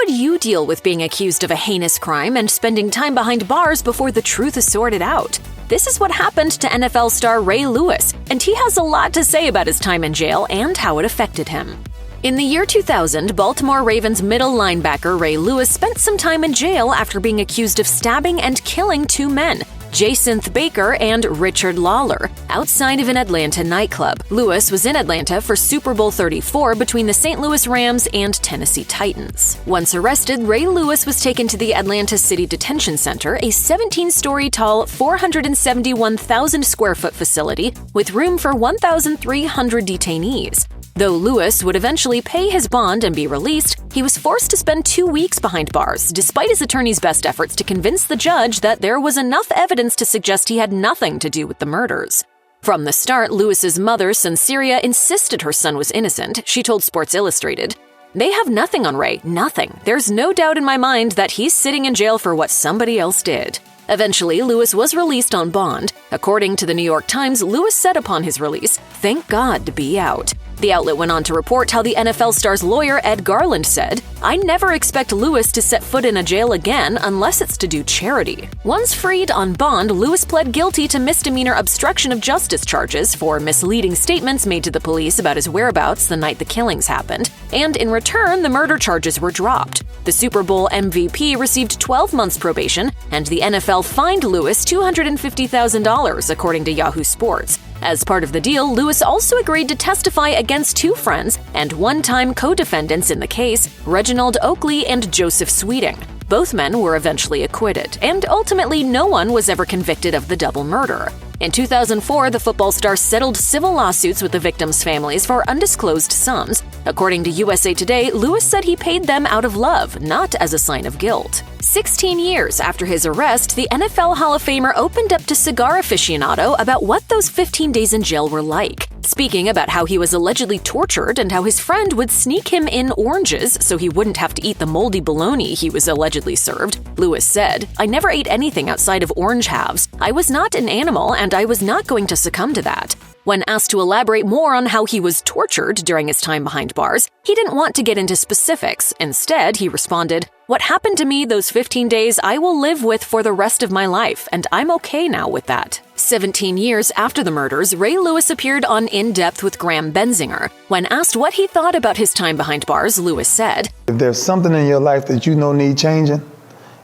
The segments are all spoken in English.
would you deal with being accused of a heinous crime and spending time behind bars before the truth is sorted out? This is what happened to NFL star Ray Lewis, and he has a lot to say about his time in jail and how it affected him. In the year 2000, Baltimore Ravens middle linebacker Ray Lewis spent some time in jail after being accused of stabbing and killing two men, Jacinth Baker and Richard Lawler, outside of an Atlanta nightclub. Lewis was in Atlanta for Super Bowl 34 between the St. Louis Rams and Tennessee Titans. Once arrested, Ray Lewis was taken to the Atlanta City Detention Center, a 17-story tall, 471,000-square-foot facility with room for 1,300 detainees. Though Lewis would eventually pay his bond and be released, he was forced to spend 2 weeks behind bars, despite his attorney's best efforts to convince the judge that there was enough evidence to suggest he had nothing to do with the murders. From the start, Lewis's mother, Sanseria, insisted her son was innocent. She told Sports Illustrated, "They have nothing on Ray, nothing. There's no doubt in my mind that he's sitting in jail for what somebody else did." Eventually, Lewis was released on bond. According to the New York Times, Lewis said upon his release, "Thank God to be out." The outlet went on to report how the NFL star's lawyer Ed Garland said, "I never expect Lewis to set foot in a jail again unless it's to do charity." Once freed on bond, Lewis pled guilty to misdemeanor obstruction of justice charges for misleading statements made to the police about his whereabouts the night the killings happened, and in return, the murder charges were dropped. The Super Bowl MVP received 12 months probation, and the NFL fined Lewis $250,000, according to Yahoo Sports. As part of the deal, Lewis also agreed to testify against two friends and one-time co-defendants in the case, Reginald Oakley and Joseph Sweeting. Both men were eventually acquitted, and ultimately no one was ever convicted of the double murder. In 2004, the football star settled civil lawsuits with the victims' families for undisclosed sums. According to USA Today, Lewis said he paid them out of love, not as a sign of guilt. 16 years after his arrest, the NFL Hall of Famer opened up to Cigar Aficionado about what those 15 days in jail were like. Speaking about how he was allegedly tortured and how his friend would sneak him in oranges so he wouldn't have to eat the moldy bologna he was allegedly served, Lewis said, "I never ate anything outside of orange halves. I was not an animal, and I was not going to succumb to that." When asked to elaborate more on how he was tortured during his time behind bars, he didn't want to get into specifics. Instead, he responded, "What happened to me those 15 days I will live with for the rest of my life, and I'm okay now with that." 17 years after the murders, Ray Lewis appeared on In Depth with Graham Benzinger. When asked what he thought about his time behind bars, Lewis said, "If there's something in your life that you know need changing,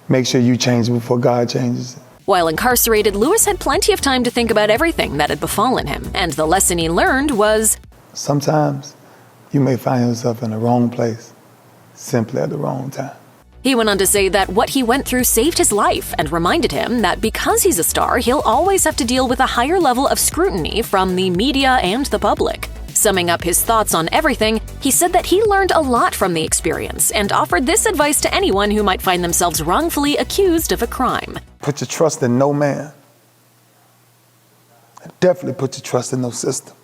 make sure you change it before God changes it." While incarcerated, Lewis had plenty of time to think about everything that had befallen him, and the lesson he learned was, sometimes you may find yourself in the wrong place, simply at the wrong time. He went on to say that what he went through saved his life and reminded him that because he's a star, he'll always have to deal with a higher level of scrutiny from the media and the public. Summing up his thoughts on everything, he said that he learned a lot from the experience and offered this advice to anyone who might find themselves wrongfully accused of a crime. Put your trust in no man. And definitely put your trust in no system.